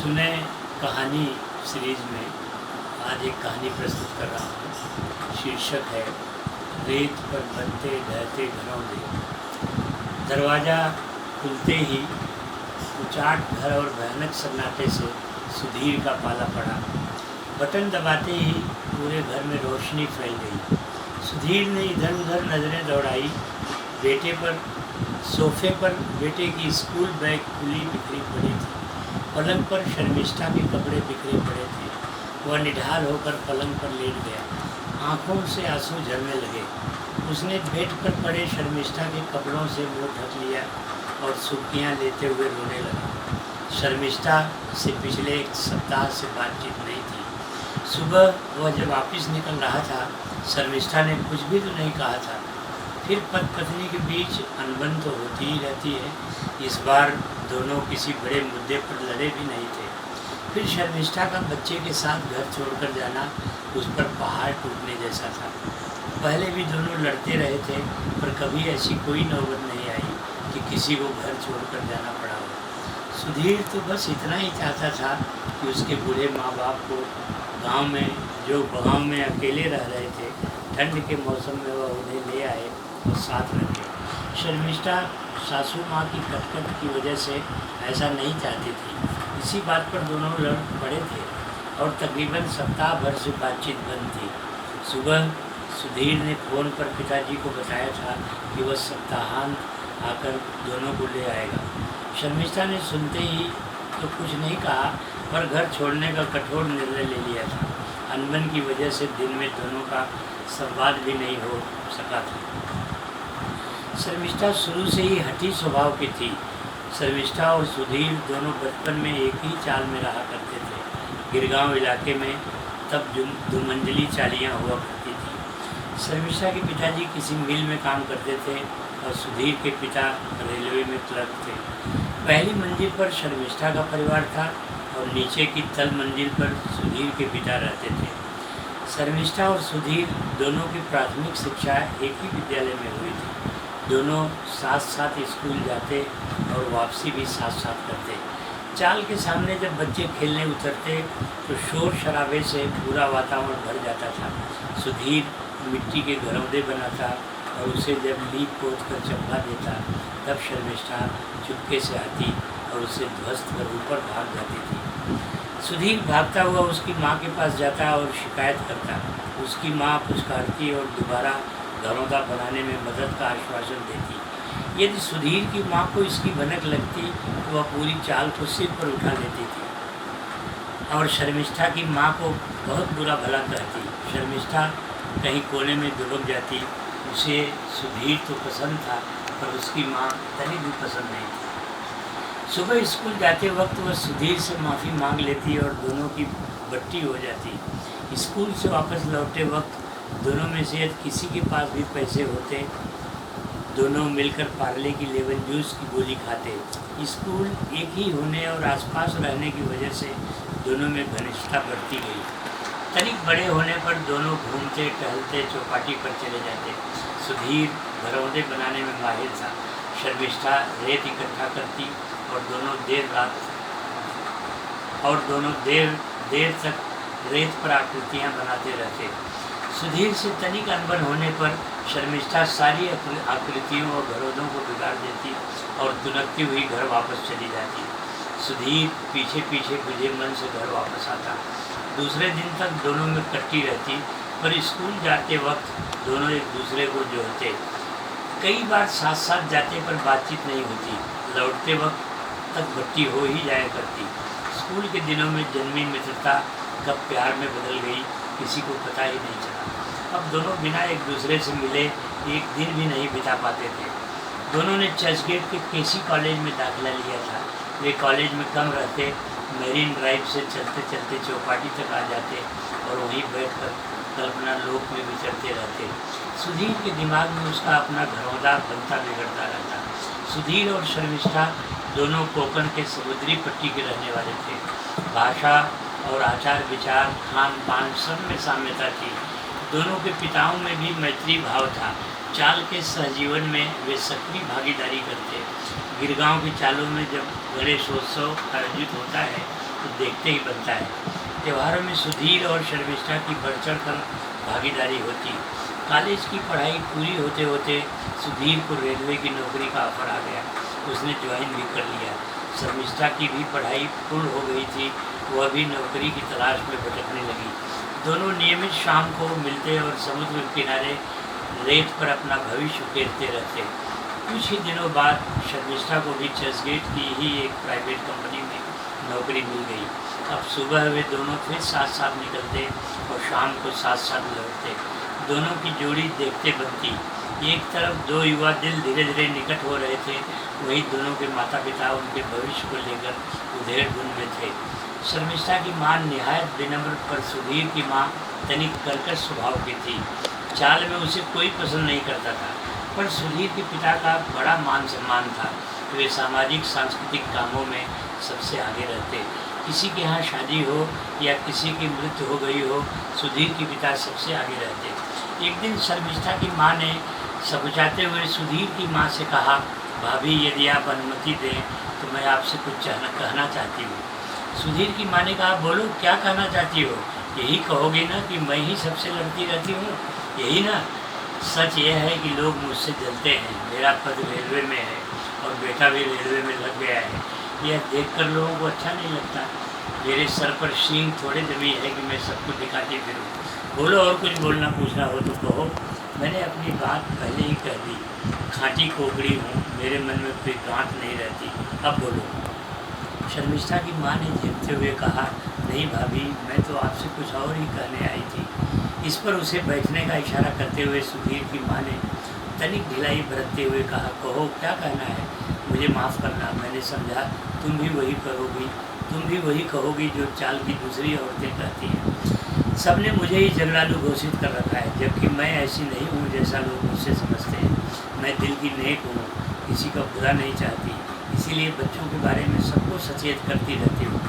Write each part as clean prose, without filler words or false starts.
सुने कहानी सीरीज में आज एक कहानी प्रस्तुत कर रहा हूँ। शीर्षक है रेत पर बनते ढहते घरों दे। दरवाज़ा खुलते ही उचाट घर और भयानक सन्नाटे से सुधीर का पाला पड़ा। बटन दबाते ही पूरे घर में रोशनी फैल गई। सुधीर ने इधर उधर नज़रें दौड़ाई। बेटे पर सोफे पर बेटे की स्कूल बैग खुली बिखरी पड़ी थी। पलंग पर शर्मिष्ठा के कपड़े बिखरे पड़े थे। वह निढाल होकर पलंग पर लेट गया। आंखों से आंसू झरने लगे। उसने बेड पर पड़े शर्मिष्ठा के कपड़ों से मुंह ढक लिया और सुर्खियाँ लेते हुए रोने लगा। शर्मिष्ठा से पिछले एक सप्ताह से बातचीत नहीं थी। सुबह वह जब ऑफिस निकल रहा था, शर्मिष्ठा ने कुछ भी तो नहीं कहा था। फिर पति पत्नी के बीच अनबन तो होती ही रहती है। इस बार दोनों किसी बड़े मुद्दे पर लड़े भी नहीं थे। फिर शर्मिष्ठा का बच्चे के साथ घर छोड़कर जाना उस पर पहाड़ टूटने जैसा था। पहले भी दोनों लड़ते रहे थे, पर कभी ऐसी कोई नौबत नहीं आई कि किसी को घर छोड़कर जाना पड़ा हो। सुधीर तो बस इतना ही चाहता था कि उसके बूढ़े माँ बाप को गांव में अकेले रह रहे थे, ठंड के मौसम में वह उन्हें ले आए और साथ रखे। शर्मिष्ठा सासू माँ की कटकट की वजह से ऐसा नहीं चाहती थी। इसी बात पर दोनों लड़ पड़े थे और तकरीबन सप्ताह भर से बातचीत बंद थी। सुबह सुधीर ने फ़ोन पर पिताजी को बताया था कि वह सप्ताहांत आकर दोनों को ले आएगा। शर्मिष्ठा ने सुनते ही तो कुछ नहीं कहा, पर घर छोड़ने का कठोर निर्णय ले लिया था। अनबन की वजह से दिन में दोनों का संवाद भी नहीं हो सका था। शर्मिष्ठा शुरू से ही हठी स्वभाव की थी। शर्मिष्ठा और सुधीर दोनों बचपन में एक ही चाल में रहा करते थे। गिरगांव इलाके में तब दुमंजिली चालियाँ हुआ करती थी। शर्मिष्ठा के पिताजी किसी मिल में काम करते थे और सुधीर के पिता रेलवे में क्लर्क थे। पहली मंजिल पर शर्मिष्ठा का परिवार था और नीचे की तल मंजिल पर सुधीर के पिता रहते थे। शर्मिष्ठा और सुधीर दोनों की प्राथमिक शिक्षा एक ही विद्यालय में हुई थी। दोनों साथ साथ स्कूल जाते और वापसी भी साथ साथ करते। चाल के सामने जब बच्चे खेलने उतरते तो शोर शराबे से पूरा वातावरण भर जाता था। सुधीर मिट्टी के घरौंदे बनाता और उसे जब लीप पोत कर चमका देता, तब शर्मिष्ठा चुपके से आती और उसे ध्वस्त कर ऊपर भाग जाती थी। सुधीर भागता हुआ उसकी माँ के पास जाता और शिकायत करता। उसकी माँ पुचकारती और दोबारा घरौंदा बनाने में मदद का आश्वासन देती। यदि सुधीर की माँ को इसकी भनक लगती तो वह पूरी चाल को सिर पर उठा लेती थी और शर्मिष्ठा की माँ को बहुत बुरा भला कहती। शर्मिष्ठा कहीं कोने में दुबक जाती। उसे सुधीर तो पसंद था, पर उसकी माँ तनी भी पसंद नहीं थी। सुबह स्कूल जाते वक्त वह सुधीर से माफ़ी मांग लेती और दोनों की बट्टी हो जाती। स्कूल से वापस लौटते वक्त दोनों में से किसी के पास भी पैसे होते, दोनों मिलकर पार्ले की लेमन जूस की गोली खाते। स्कूल एक ही होने और आसपास रहने की वजह से दोनों में घनिष्ठता बढ़ती गई। तनिक बड़े होने पर दोनों घूमते टहलते चौपाटी पर चले जाते। सुधीर घरौंदे बनाने में माहिर था। शर्मिष्ठा रेत इकट्ठा करती और दोनों देर तक रेत पर आकृतियाँ बनाते रहते। सुधीर से तनिक अनबन होने पर शर्मिष्ठा सारी आकृतियों और घरौंदों को बिगाड़ देती और दुनकती हुई घर वापस चली जाती। सुधीर पीछे पीछे बुझे मन से घर वापस आता। दूसरे दिन तक दोनों में कट्टी रहती, पर स्कूल जाते वक्त दोनों एक दूसरे को जोड़ते। कई बार साथ साथ जाते पर बातचीत नहीं होती। लौटते वक्त तक भट्टी हो ही जाया करती। स्कूल के दिनों में जन्मी मित्रता कब प्यार में बदल गई, किसी को पता ही नहीं चला। अब दोनों बिना एक दूसरे से मिले एक दिन भी नहीं बिता पाते थे। दोनों ने चर्चगेट के केसी कॉलेज में दाखिला लिया था। वे कॉलेज में कम रहते, मेरीन ड्राइव से चलते चलते चौपाटी तक आ जाते और वहीं बैठकर कल्पना लोक में विचरते रहते। सुधीर के दिमाग में उसका अपना घरौंदा बनता बिगड़ता रहता। सुधीर और शर्मिष्ठा दोनों कोकण के समुद्री पट्टी के रहने वाले थे। भाषा और आचार विचार, खान पान सब में साम्यता थी। दोनों के पिताओं में भी मैत्री भाव था। चाल के सहजीवन में वे सक्रिय भागीदारी करते। गिरगांव की चालों में जब गणेशोत्सव आयोजित होता है तो देखते ही बनता है। त्योहारों में सुधीर और शर्मिष्ठा की बढ़ चढ़ कर भागीदारी होती। कॉलेज की पढ़ाई पूरी होते होते सुधीर को रेलवे की नौकरी का ऑफर आ गया। उसने ज्वाइन भी कर लिया। शर्मिष्ठा की भी पढ़ाई पूर्ण हो गई थी, वह भी नौकरी की तलाश में भटकने लगी। दोनों नियमित शाम को मिलते और समुद्र के किनारे रेत पर अपना भविष्य उकेरते रहते। कुछ ही दिनों बाद शर्मिष्ठा को भी चर्चगेट की ही एक प्राइवेट कंपनी में नौकरी मिल गई। अब सुबह वे दोनों फिर साथ साथ निकलते और शाम को साथ साथ लौटते। दोनों की जोड़ी देखते बनती। एक तरफ दो युवा दिल धीरे धीरे निकट हो रहे थे, वहीं दोनों के माता पिता उनके भविष्य को लेकर उधेड़-बुन में थे। शर्मिष्ठा की माँ निहायत विनम्र पर सुधीर की माँ तनिक कर्कश स्वभाव की थी। चाल में उसे कोई पसंद नहीं करता था, पर सुधीर के पिता का बड़ा मान सम्मान था। वे सामाजिक सांस्कृतिक कामों में सबसे आगे रहते। किसी के यहाँ शादी हो या किसी की मृत्यु हो गई हो, सुधीर के पिता सबसे आगे रहते। एक दिन शर्मिष्ठा की माँ ने समझाते हुए सुधीर की माँ से कहा, भाभी यदि आप अनुमति दें तो मैं आपसे कुछ कहना चाहती हूँ। सुधीर की माँ ने कहा, बोलो क्या कहना चाहती हो? यही कहोगे ना कि मैं ही सबसे लड़ती रहती हूँ, यही ना? सच यह है कि लोग मुझसे जलते हैं। मेरा पद रेलवे में है और बेटा भी रेलवे में लग गया है। यह देखकर लोगों को अच्छा नहीं लगता। मेरे सर पर सींग थोड़े जमी है कि मैं सबको दिखाती फिरूँ। बोलो, और कुछ बोलना पूछना हो तो कहो। मैंने अपनी बात पहले ही कह दी। खाँटी कोकड़ी हूँ, मेरे मन में कोई गांठ नहीं रहती। अब बोलो। शर्मिष्ठा की माँ ने झेलते हुए कहा, नहीं भाभी, मैं तो आपसे कुछ और ही कहने आई थी। इस पर उसे बैठने का इशारा करते हुए सुधीर की माँ ने तनिक ढिलाई बरतते हुए कहा, कहो क्या कहना है? मुझे माफ़ करना, मैंने समझा तुम भी वही कहोगी जो चाल की दूसरी औरतें कहती हैं। सबने मुझे ही झगड़ालू घोषित कर रखा है, जबकि मैं ऐसी नहीं हूँ जैसा लोग मुझसे समझते हैं। मैं दिल की नेक हूँ, किसी का बुरा नहीं चाहती, इसीलिए बच्चों के बारे में सबको सचेत करती रहती हूँ।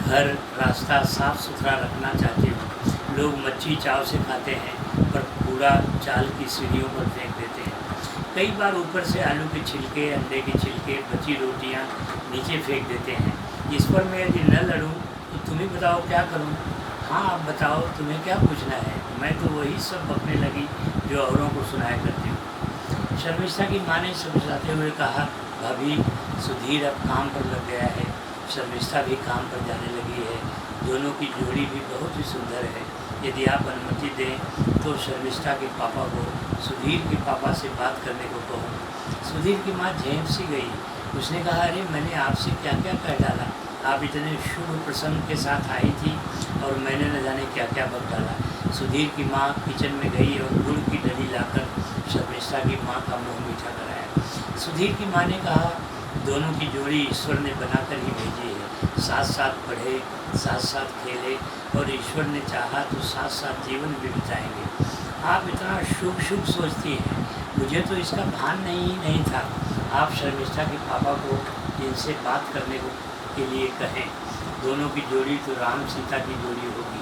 घर रास्ता साफ सुथरा रखना चाहती हूँ। लोग मच्छी चाव से खाते हैं, पर कूड़ा चाल की सीढ़ियों पर फेंक देते हैं। कई बार ऊपर से आलू के छिलके, अंडे के छिलके, बची रोटियाँ नीचे फेंक देते हैं। इस पर मैं यदि न लड़ूँ तो तुम ही बताओ क्या करूँ? हाँ आप बताओ, तुम्हें क्या पूछना है? मैं तो वही सब बकने लगी जो औरों को सुनाया करती हूँ। शर्मिष्ठा की माँ ने समझाते हुए कहा, भाभी सुधीर अब काम पर लग गया है, शर्मिष्ठा भी काम पर जाने लगी है। दोनों की जोड़ी भी बहुत ही सुंदर है। यदि आप अनुमति दें तो शर्मिष्ठा के पापा को सुधीर के पापा से बात करने को कहो। सुधीर की माँ झेप सी गई। उसने कहा, अरे मैंने आपसे क्या क्या कह डाला? आप इतने शुभ प्रसंग के साथ आई थी और मैंने न जाने क्या क्या बक डाला। सुधीर की माँ किचन में गई और गुड़ की डली लाकर शर्मिष्ठा की माँ का मुँह मीठा कराया। सुधीर की माँ ने कहा, दोनों की जोड़ी ईश्वर ने बनाकर ही भेजी है। साथ साथ पढ़े, साथ साथ खेले और ईश्वर ने चाहा तो साथ साथ जीवन भी बिताएंगे। आप इतना शुभ शुभ सोचती हैं, मुझे तो इसका भान नहीं था। आप शर्मिष्ठा के पापा को इनसे बात करने के लिए कहें। दोनों की जोड़ी तो राम सीता की जोड़ी होगी।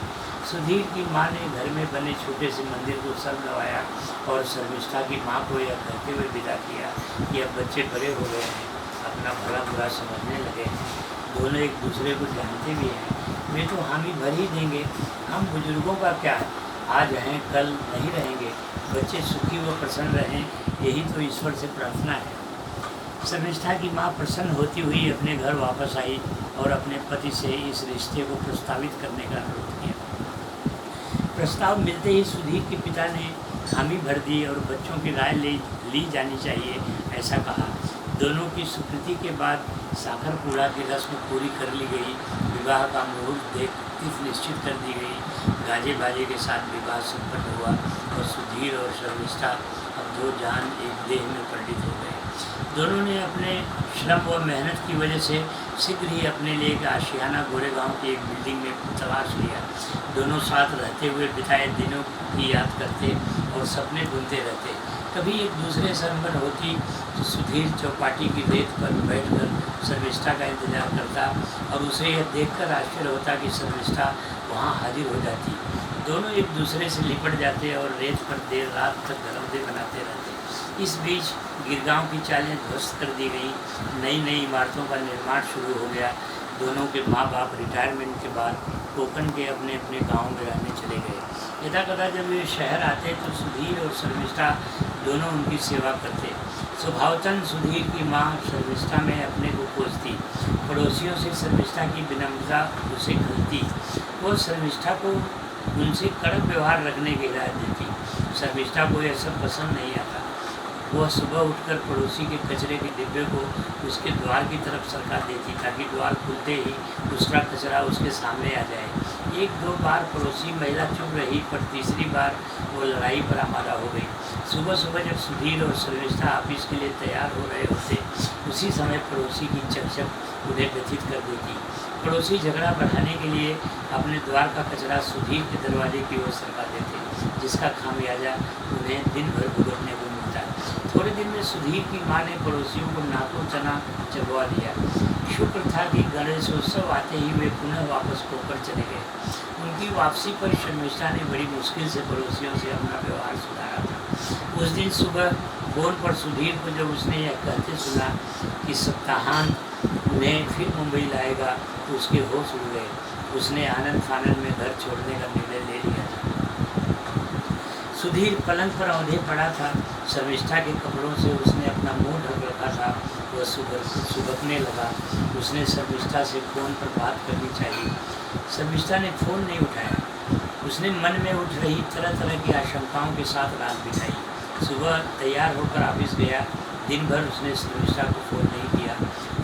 सुधीर की माँ ने घर में बने छोटे से मंदिर को सर लगाया और शर्मिष्ठा की माँ को यह कहते हुए विदा किया कि अब बच्चे बड़े हो गए हैं, अपना भला बुरा समझने लगे हैं। दोनों एक दूसरे को जानते भी हैं। वे तो हामी भर ही देंगे। हम बुजुर्गों का क्या है, आज हैं कल नहीं रहेंगे। बच्चे सुखी व प्रसन्न रहें, यही तो ईश्वर से प्रार्थना है। शर्मिष्ठा की माँ प्रसन्न होती हुई अपने घर वापस आई और अपने पति से इस रिश्ते को प्रस्तावित करने का अनुरोध किया। प्रस्ताव मिलते ही सुधीर के पिता ने हामी भर दी और बच्चों की राय ली जानी चाहिए ऐसा कहा। दोनों की स्वीकृति के बाद साखर पूड़ा की रस्म पूरी कर ली गई। विवाह का मुहूर्त देख तिथि निश्चित कर दी गई। गाजे बाजे के साथ विवाह संपन्न हुआ और सुधीर और शर्मिष्ठा अब दो जान एक देह में परिणित हो गए। दोनों ने अपने श्रम व मेहनत की वजह से शीघ्र ही अपने लिए एक आशियाना गोरेगांव की एक बिल्डिंग में तलाश लिया। दोनों साथ रहते हुए बिताए दिनों की याद करते और सपने बुनते रहते। कभी एक दूसरे से अनबन होती तो सुधीर चौपाटी की रेत पर बैठकर शर्मिष्ठा का इंतजार करता और उसे यह देखकर आश्चर्य होता कि शर्मिष्ठा वहाँ हाजिर हो जाती। दोनों एक दूसरे से लिपट जाते और रेत पर देर रात तक घरौंदे बनाते रहते। इस बीच गिरगांव की चालें ध्वस्त कर दी गई। नई नई इमारतों का निर्माण शुरू हो गया। दोनों के माँ बाप रिटायरमेंट के बाद कोकण के अपने अपने गांव में रहने चले गए। यथा कथा जब ये शहर आते तो सुधीर और शर्मिष्ठा दोनों उनकी सेवा करते। स्वभावतन सुधीर की माँ शर्मिष्ठा में अपने को कोसती। पड़ोसियों से शर्मिष्ठा की विनम्रता उसे खलती। वो शर्मिष्ठा को उनसे कड़क व्यवहार रखने की हिदायत देती। शर्मिष्ठा को यह सब पसंद नहीं आता। वह सुबह उठकर पड़ोसी के कचरे के डिब्बे को उसके द्वार की तरफ सरका देती ताकि द्वार खुलते ही दूसरा कचरा उसके सामने आ जाए। एक दो बार पड़ोसी महिला चुप रही, पर तीसरी बार वो लड़ाई पर आमादा हो गई। सुबह सुबह जब सुधीर और शर्मिष्ठा ऑफिस के लिए तैयार हो रहे होते, उसी समय पड़ोसी की चकचक उन्हें व्यथित कर देती। पड़ोसी झगड़ा बढ़ाने के लिए अपने द्वार का कचरा सुधीर के दरवाजे की ओर सरका देते, जिसका खामियाजा उन्हें दिन भर भुगतने को मिलता। थोड़े दिन में सुधीर की माँ ने पड़ोसियों को नाको चना चबवा दिया। शुक्र था कि गणेशोत्सव आते ही वे पुनः वापस कोकण चले गए। उनकी वापसी पर शर्मिष्ठा ने बड़ी मुश्किल से पड़ोसियों से अपना व्यवहार सुधारा था। उस दिन सुबह फोन पर सुधीर को जब उसने यह कहते सुना कि सप्ताहांत उन्हें फिर मुंबई लाएगा तो उसके होश उड़ गए। उसने आनंद फानंद में घर छोड़ने का निर्णय ले लिया था। सुधीर पलंग पर औंधे पड़ा था। शर्मिष्ठा के कपड़ों से उसने अपना मुंह ढक रखा था। वह सुबकने लगा। उसने शर्मिष्ठा से फ़ोन पर बात करनी चाहिए। शर्मिष्ठा ने फ़ोन नहीं उठाया। उसने मन में उठ रही तरह तरह की आशंकाओं के साथ रात बिताई। सुबह तैयार होकर ऑफिस गया। दिन भर उसने शर्मिष्ठा को फ़ोन नहीं किया।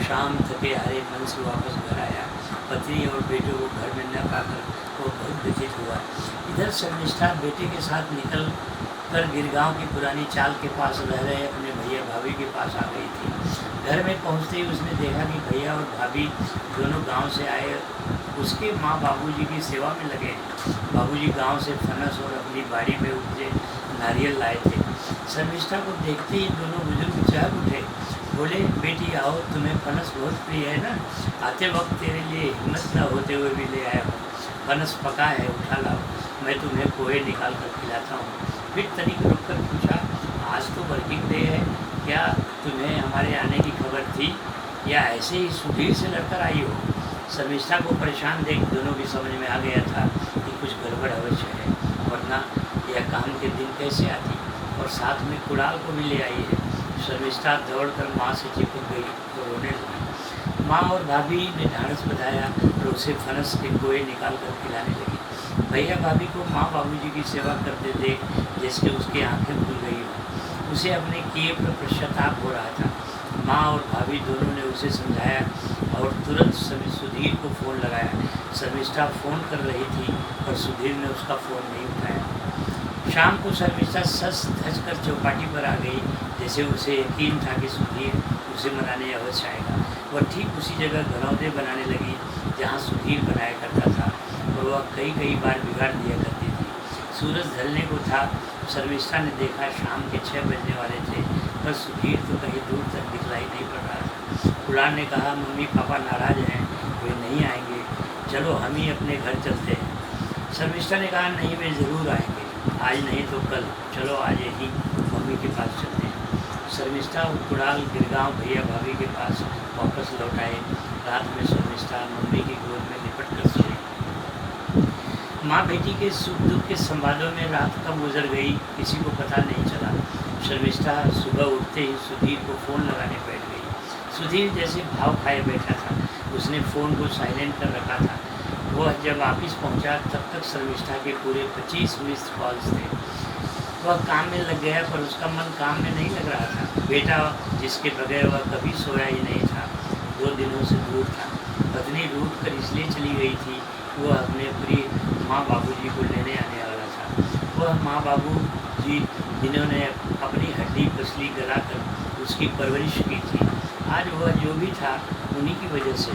शाम थके हारे मन से वापस घर आया। पत्नी और बेटे को घर में न पाकर वो बहुत व्यथित हुआ। इधर शर्मिष्ठा बेटे के साथ निकल कर गिरगांव की पुरानी चाल के पास रह रहे अपने भैया भाभी के पास आ गई थी। घर में पहुंचते ही उसने देखा कि भैया और भाभी दोनों गांव से आए उसके माँ बाबूजी की सेवा में लगे। बाबूजी गांव से फनस और अपनी बाड़ी में उपजे नारियल लाए थे। शर्मिष्ठा को देखते ही दोनों बुजुर्ग चहक उठे। बोले, बेटी आओ, तुम्हें फनस बहुत प्रिय है ना। आते वक्त तेरे लिए हिम्मत न होते हुए भी ले आया हूँ। फनस पका है, उठा लाओ, मैं तुम्हें पोहे निकाल कर खिलाता हूँ। फिर तनिक रुक कर पूछा, आज तो वर्किंग डे है, क्या तुम्हें हमारे आने की खबर थी या ऐसे ही सुधीर से लड़कर आई हो। शर्मिष्ठा को परेशान देख दोनों की समझ में आ गया था कि कुछ गड़बड़ अवश्य है, वरना यह काम के दिन कैसे आती, और साथ में कुणाल को भी ले आई है। शर्मिष्ठा दौड़कर माँ से चिपक गई तो रोने लगी। माँ और भाभी ने ढाढ़स बधाया और उसे फनस के कोए निकाल कर खिलाने लगी। भैया भाभी को माँ बाबूजी की सेवा करते देख जैसे उसकी आंखें खुल गई हो। उसे अपने किए पर पश्चाताप हो रहा था। माँ और भाभी दोनों ने उसे समझाया और तुरंत सुधीर को फ़ोन लगाया। शर्मिष्ठा फ़ोन कर रही थी और सुधीर ने उसका फ़ोन नहीं उठाया। शाम को शर्मिष्ठा सच धज कर चौपाटी पर आ गई, जैसे उसे यकीन था कि सुधीर उसे मनाने अवश्य आएगा। वह ठीक उसी जगह घरौंदे बनाने लगी जहाँ सुधीर बनाया करता था, और वह कई बार बिगाड़ दिया करती थी। सूरज ढलने को था। शर्मिष्ठा ने देखा शाम के 6 बजने वाले थे, पर सुधीर तो कहीं दूर तक दिखलाई नहीं पड़ रहा था। कुणाल ने कहा, मम्मी पापा नाराज़ हैं, वे नहीं आएंगे, चलो हम ही अपने घर चलते हैं। शर्मिष्ठा ने कहा, नहीं, वे ज़रूर आएंगे, आज नहीं तो कल, चलो आज ही मम्मी के पास चलते हैं। शर्मिष्ठा और कुणाल गिरगांव भैया भाभी के पास वापस लौट आए। रात में शर्मिष्ठा मम्मी की गोद में लिपट कर सोई। माँ बेटी के सुख दुख के संवादों में रात कब गुजर गई किसी को पता नहीं चला। शर्मिष्ठा सुबह उठते ही सुधीर को फ़ोन लगाने बैठ गई। सुधीर जैसे भाव खाए बैठा था। उसने फ़ोन को साइलेंट कर रखा था। वह जब ऑफिस पहुंचा तब तक शर्मिष्ठा के पूरे 25 मिस्ड कॉल्स थे। वह काम में लग गया, पर उसका मन काम में नहीं लग रहा था। बेटा जिसके बगैर वह कभी सोया ही नहीं था 2 दिनों से दूर था। पत्नी रूठ कर इसलिए चली गई थी, वह अपने प्रिय माँ बाबूजी को लेने आने वाला था। वह माँ बाबूजी जिन्होंने अपनी हड्डी पसली गला कर उसकी परवरिश की थी, आज वह जो भी था उन्हीं की वजह से।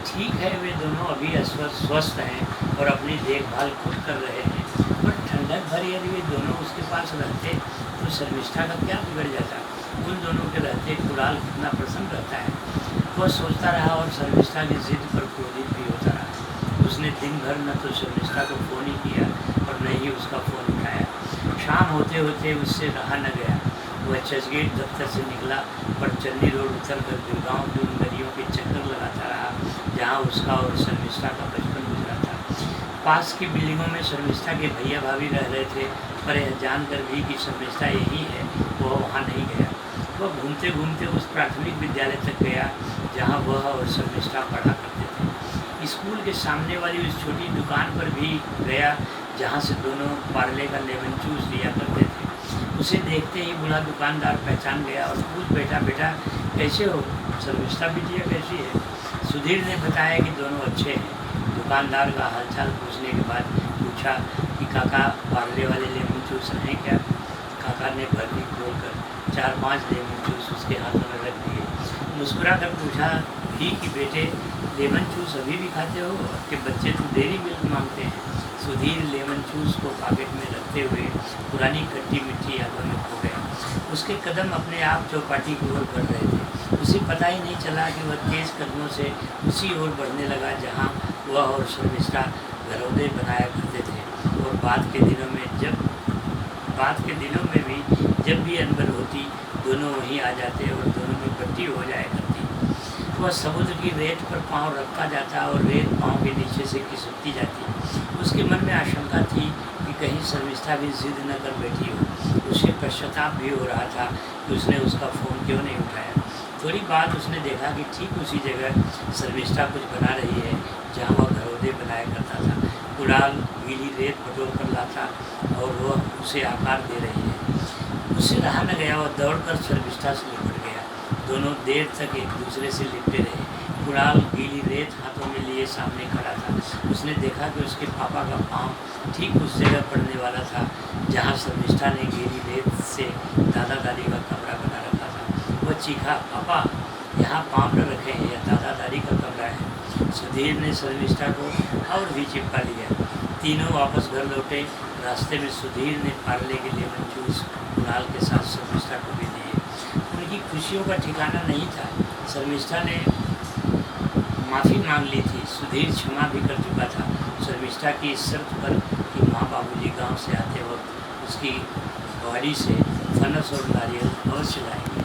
ठीक है, वे दोनों अभी स्वस्थ हैं और अपनी देखभाल खुद कर रहे हैं, पर ठंडक भर यदि वे दोनों उसके पास रहते तो शर्मिष्ठा का क्या बिगड़ जाता। उन दोनों के रहते कुणाल कितना प्रसन्न रहता है। वह सोचता रहा और शर्मिष्ठा की जिद पर क्रोधित भी होता रहा। उसने दिन भर न तो शर्मिष्ठा को फ़ोन ही किया और न ही उसका फ़ोन उठाया। शाम होते होते उससे रहा न गया। वह चर्चगेट दफ्तर से निकला, पर चन्नी रोड उतर कर गिरगांव की उन गलियों के चक्कर लगाता रहा जहाँ उसका और शर्मिष्ठा का बचपन गुजरा था। पास की बिल्डिंगों में शर्मिष्ठा के भैया भाभी रह रहे थे, पर यह जानकर भी कि शर्मिष्ठा यही है, वह वहाँ नहीं गया। वह घूमते घूमते उस प्राथमिक विद्यालय तक गया जहाँ वह और शर्मिष्ठा पढ़ा करते थे। स्कूल के सामने वाली उस छोटी दुकान पर भी गया जहाँ से दोनों पार्ले का लेमन जूस लिया करते थे। उसे देखते ही बूढ़ा दुकानदार पहचान गया और पूछ बेटा कैसे हो, शर्मिष्ठा बिटिया कैसी है? सुधीर ने बताया कि दोनों अच्छे हैं। दुकानदार का हालचाल पूछने के बाद पूछा कि काका पार्ले वाले लेमन जूस हैं क्या? काका ने भरनी खोलकर 4-5 लेमन जूस उसके हाथों में रख दिए। मुस्कुरा कर पूछा भी कि बेटे लेमन जूस अभी भी खाते हो? आपके बच्चे तो डेयरी मिल्क मांगते हैं। सुधीर लेमन जूस को पॉकेट में रखते हुए पुरानी खट्टी मिट्टी यादों में खो गया। उसके कदम अपने आप चौपाटी की ओर बढ़ रहे थे। उसे पता ही नहीं चला कि वह तेज कदमों से उसी ओर बढ़ने लगा जहाँ वह और शर्मिष्ठा घरौंदे बनाया करते थे। और बाद के दिनों में भी जब भी अनबन होती दोनों वहीं आ जाते और दोनों में पट्टी हो जाया करती। वह समुद्र की रेत पर पांव रखता जाता और रेत पांव के नीचे से खिसकती जाती। उसके मन में आशंका थी कि कहीं शर्मिष्ठा भी जिद न कर बैठी हो। उसे पश्चाताप भी हो रहा था कि उसने उसका फ़ोन क्यों नहीं उठाया। थोड़ी बाद उसने देखा कि ठीक उसी जगह शर्मिष्ठा कुछ बना रही है जहाँ वह घरौंदे बनाया करता था। कुड़ाल गीली रेत बटोर कर लाता और वह उसे आकार दे रही है। उससे रहा न गया, वह दौड़कर शर्मिष्ठा से लिपट गया। दोनों देर तक एक दूसरे से लिपटे रहे। कुड़ाल गीली रेत हाथों में लिए सामने खड़ा था। उसने देखा कि उसके पापा का पाँव ठीक उस जगह पड़ने वाला था जहाँ शर्मिष्ठा ने गीली रेत से दादा दादी का कमरा बना रखा था। वह चीखा, पापा यहाँ पाँव न रखे हैं, यह दादा दादी का कमरा है। सुधीर ने शर्मिष्ठा को और भी चिपका लिया। तीनों वापस घर लौटे। रास्ते में सुधीर ने पार्ले के लेमन जूस कुणाल के साथ शर्मिष्ठा को भी दिए। उनकी खुशियों का ठिकाना नहीं था। शर्मिष्ठा ने माफ़ी मांग ली थी। सुधीर क्षमा भी कर चुका था शर्मिष्ठा की इस शर्त पर कि माँ बाबूजी गांव से आते वक्त उसकी गाड़ी से फनस और नारियल अवश्य लाएंगे।